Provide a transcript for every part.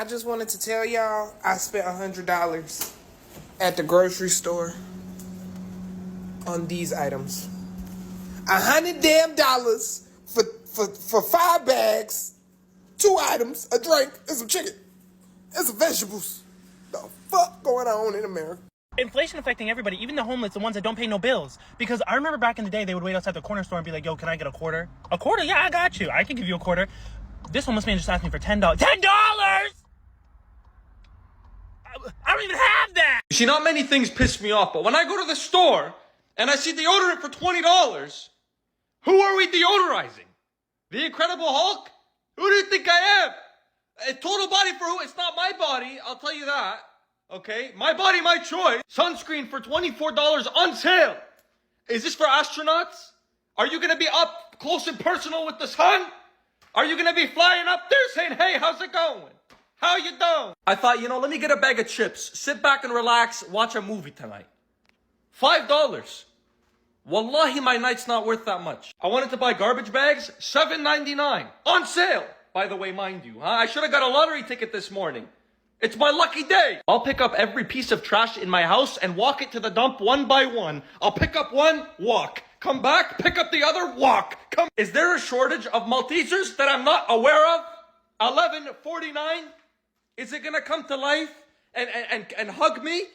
I just wanted to tell y'all I spent $100 at the grocery store on these items. $100 damn for 5 bags, 2 items, a drink, and some chicken, and some vegetables. The fuck going on in America? Inflation affecting everybody, even the homeless, the ones that don't pay no bills. Because I remember back in the day, they would wait outside the corner store and be like, yo, can I get a quarter? A quarter? Yeah, I got you. I can give you a quarter. This homeless man just asked me for $10. $10! I don't even have that! See, not many things piss me off, but when I go to the store and I see deodorant for $20, who are we deodorizing? The Incredible Hulk? Who do you think I am? A total body for who? It's not my body, I'll tell you that. Okay? My body, my choice. Sunscreen for $24 on sale. Is this for astronauts? Are you gonna be up close and personal with the sun? Are you gonna be flying up there saying, hey, how's it going? How you doing? I thought, let me get a bag of chips. Sit back and relax, watch a movie tonight. $5. Wallahi, my night's not worth that much. I wanted to buy garbage bags, $7.99. On sale, by the way, mind you. I should have got a lottery ticket this morning. It's my lucky day. I'll pick up every piece of trash in my house and walk it to the dump one by one. I'll pick up one, walk. Come back, pick up the other, walk. Is there a shortage of Maltesers that I'm not aware of? 11.49? Is it gonna come to life and hug me?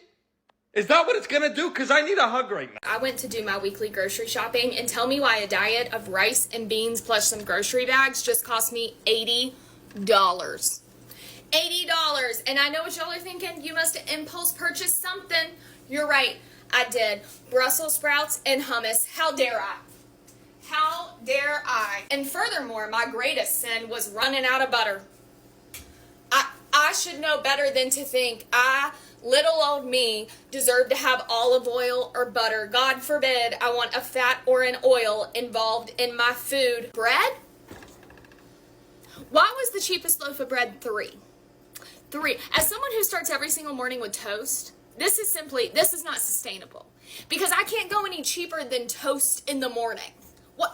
Is that what it's gonna do? Because I need a hug right now. I went to do my weekly grocery shopping, and tell me why a diet of rice and beans plus some grocery bags just cost me $80. $80. And I know what y'all are thinking. You must have impulse purchased something. You're right. I did. Brussels sprouts and hummus. How dare I? How dare I? And furthermore, my greatest sin was running out of butter. I should know better than to think little old me, deserve to have olive oil or butter. God forbid I want a fat or an oil involved in my food. Bread? Why was the cheapest loaf of bread $3? As someone who starts every single morning with toast, this is not sustainable. Because I can't go any cheaper than toast in the morning.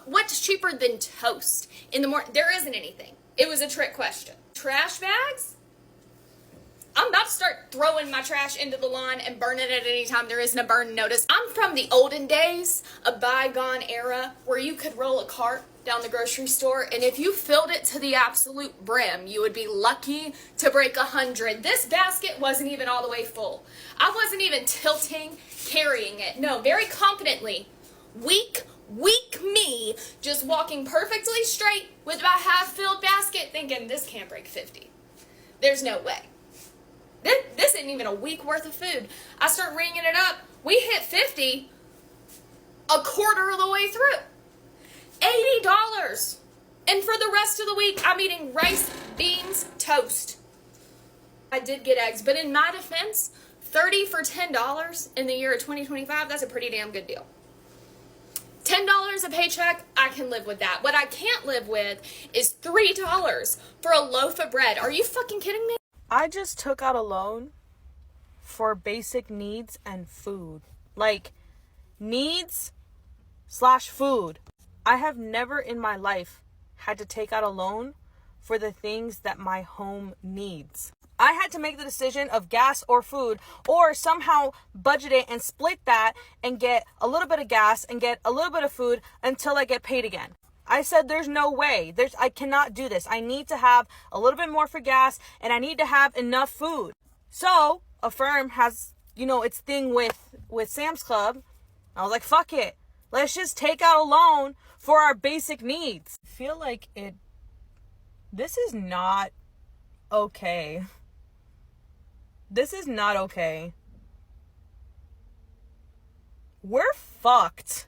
What's cheaper than toast in the morning? There isn't anything. It was a trick question. Trash bags? I'm about to start throwing my trash into the lawn and burning it any time there isn't a burn notice. I'm from the olden days, a bygone era, where you could roll a cart down the grocery store, and if you filled it to the absolute brim, you would be lucky to break 100. This basket wasn't even all the way full. I wasn't even tilting, carrying it. No, very confidently. Weak me, just walking perfectly straight with my half-filled basket, thinking, this can't break 50. There's no way. This isn't even a week worth of food. I start ringing it up. We hit 50 a quarter of the way through. $80. And for the rest of the week, I'm eating rice, beans, toast. I did get eggs, but in my defense, 30 for $10 in the year of 2025, that's a pretty damn good deal. $10 a paycheck, I can live with that. What I can't live with is $3 for a loaf of bread. Are you fucking kidding me? I just took out a loan for basic needs and food. Like, needs/food. I have never in my life had to take out a loan for the things that my home needs. I had to make the decision of gas or food, or somehow budget it and split that and get a little bit of gas and get a little bit of food until I get paid again. I said, there's no way. I cannot do this. I need to have a little bit more for gas, and I need to have enough food. So Affirm has, its thing with Sam's Club. I was like, fuck it. Let's just take out a loan for our basic needs. I feel like this is not okay. This is not okay. We're fucked.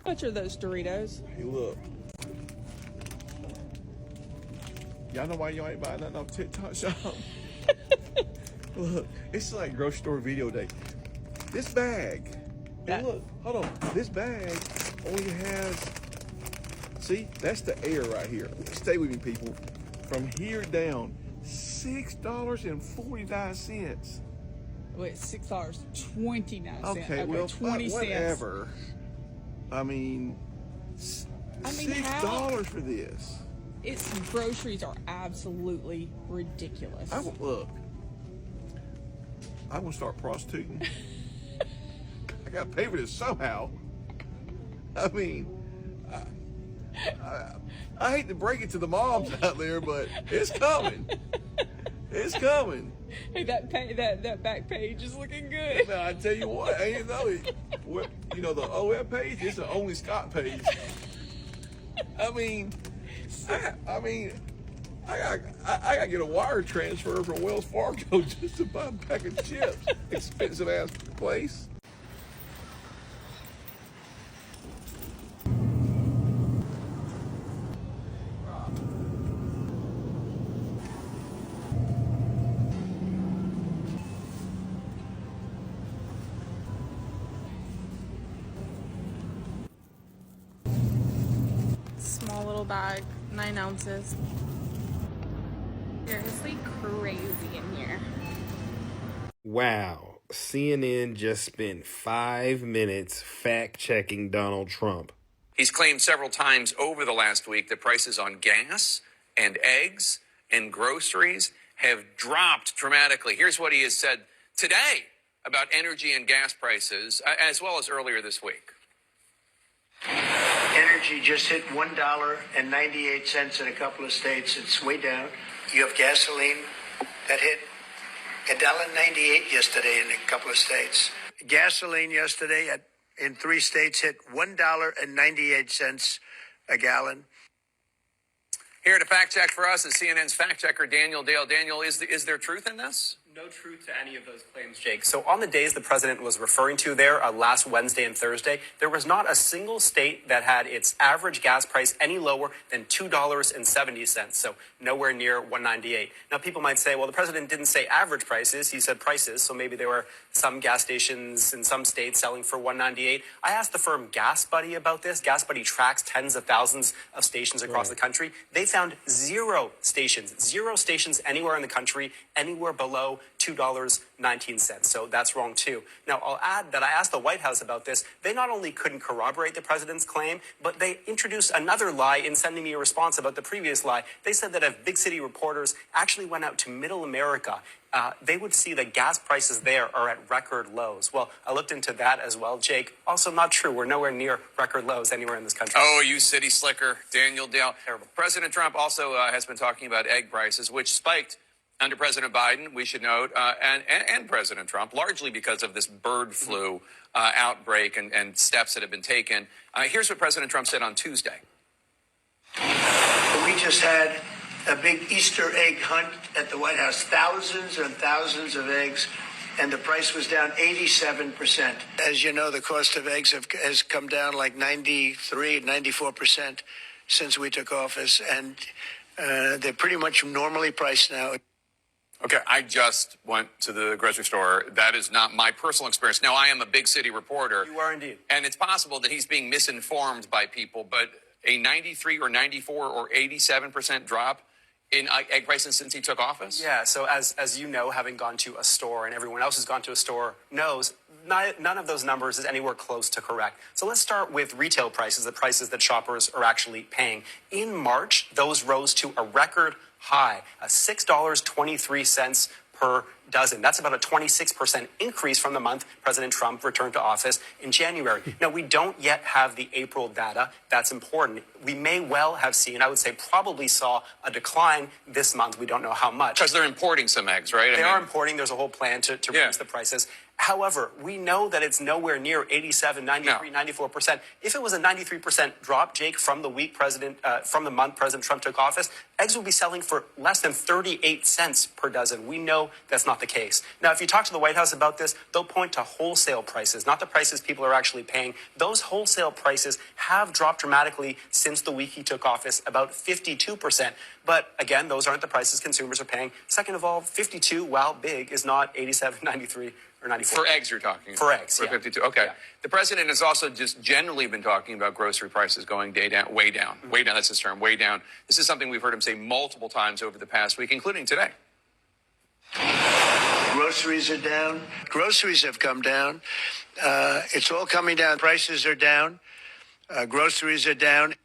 How much are those Doritos? Hey, look. Y'all know why y'all ain't buying nothing off TikTok shop? Look, it's like grocery store video day. This bag, and look, hold on. This bag only has, see, that's the air right here. Stay with me, people. From here down, $6.49. Wait, $6.29. Okay, well, 20 cents. whatever. I mean $6 for this. Groceries are absolutely ridiculous. Look, I'm gonna start prostituting. I gotta pay for this somehow. I mean, I hate to break it to the moms out there, but it's coming. It's coming. Hey, that back page is looking good. Now, I tell you what, ain't the OF page is the only Scott page. I mean, I gotta get a wire transfer from Wells Fargo just to buy a pack of chips. Expensive ass place. Small little bag, 9 ounces. Seriously crazy in here. Wow, CNN just spent 5 minutes fact-checking Donald Trump. He's claimed several times over the last week that prices on gas and eggs and groceries have dropped dramatically. Here's what he has said today about energy and gas prices, as well as earlier this week. Energy just hit $1.98 in a couple of states. It's way down. You have gasoline that hit $1.98 yesterday in a couple of states. Gasoline yesterday in 3 states hit $1.98 a gallon. Here to fact check for us is CNN's fact checker Daniel Dale. Daniel, is there truth in this? No truth to any of those claims, Jake. So on the days the president was referring to there, last Wednesday and Thursday, there was not a single state that had its average gas price any lower than $2.70. So nowhere near $1.98. Now people might say, well, the president didn't say average prices, he said prices. So maybe there were some gas stations in some states selling for $1.98. I asked the firm Gas Buddy about this. Gas Buddy tracks tens of thousands of stations across the country. They found zero stations anywhere in the country, anywhere below $2.19. So that's wrong too. Now, I'll add that I asked the White House about this. They not only couldn't corroborate the president's claim, but they introduced another lie in sending me a response about the previous lie. They said that if big city reporters actually went out to middle America, they would see that gas prices there are at record lows. Well, I looked into that as well, Jake. Also not true. We're nowhere near record lows anywhere in this country. Oh, you city slicker, Daniel Dale. Terrible. President Trump also has been talking about egg prices, which spiked under President Biden, we should note, and President Trump, largely because of this bird flu outbreak and steps that have been taken. Here's what President Trump said on Tuesday. We just had a big Easter egg hunt at the White House, thousands and thousands of eggs, and the price was down 87%. As you know, the cost of eggs has come down like 94% since we took office, and they're pretty much normally priced now. Okay, I just went to the grocery store. That is not my personal experience. Now, I am a big city reporter. You are indeed. And it's possible that he's being misinformed by people, but a 93 or 94 or 87% drop in egg prices since he took office? Yeah, so as you know, having gone to a store and everyone else who's gone to a store knows, none of those numbers is anywhere close to correct. So let's start with retail prices, the prices that shoppers are actually paying. In March, those rose to a record high, $6.23 per dozen. That's about a 26% increase from the month President Trump returned to office in January. Now, we don't yet have the April data. That's important. We may well have seen, I would say probably saw a decline this month. We don't know how much. Because they're importing some eggs, right? They are importing. There's a whole plan to reduce the prices. However, we know that it's nowhere near 87, 93, 94%. If it was a 93% drop, Jake, from the month President Trump took office, eggs will be selling for less than 38 cents per dozen. We know that's not the case. Now, if you talk to the White House about this, they'll point to wholesale prices, not the prices people are actually paying. Those wholesale prices have dropped dramatically since the week he took office, about 52%. But again, those aren't the prices consumers are paying. Second of all, 52, while big, is not 87, 93, or 94. For eggs, you're talking about. For eggs, For 52. Okay. Yeah. The president has also just generally been talking about grocery prices going way down. Way down. That's his term, way down. This is something we've heard him say multiple times over the past week, including today. Groceries are down. Groceries have come down. It's all coming down. Prices are down. Groceries are down.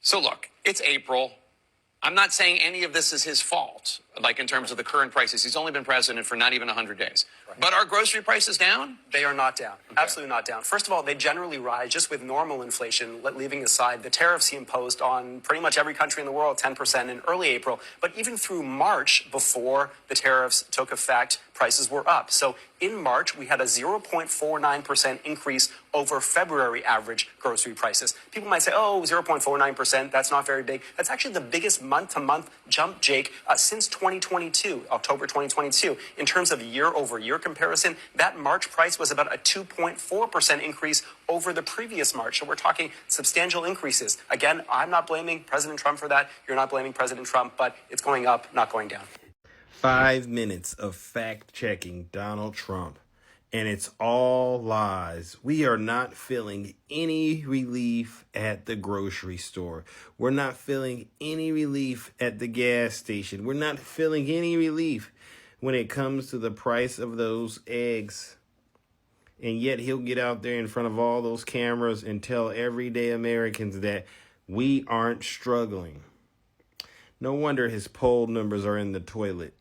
So look, It's April. I'm not saying any of this is his fault, like in terms of the current prices. He's only been president for not even 100 days. But are grocery prices down? They are not down. Okay. Absolutely not down. First of all, they generally rise just with normal inflation, leaving aside the tariffs he imposed on pretty much every country in the world, 10% in early April. But even through March, before the tariffs took effect, prices were up. So in March, we had a 0.49% increase over February average grocery prices. People might say, oh, 0.49%, that's not very big. That's actually the biggest month-to-month jump, Jake, since 2022, October 2022. In terms of year-over-year comparison, that March price was about a 2.4% increase over the previous March. So we're talking substantial increases. Again, I'm not blaming President Trump for that. You're not blaming President Trump, but it's going up, not going down. 5 minutes of fact-checking Donald Trump, and it's all lies. We are not feeling any relief at the grocery store. We're not feeling any relief at the gas station. We're not feeling any relief when it comes to the price of those eggs. And yet he'll get out there in front of all those cameras and tell everyday Americans that we aren't struggling. No wonder his poll numbers are in the toilet.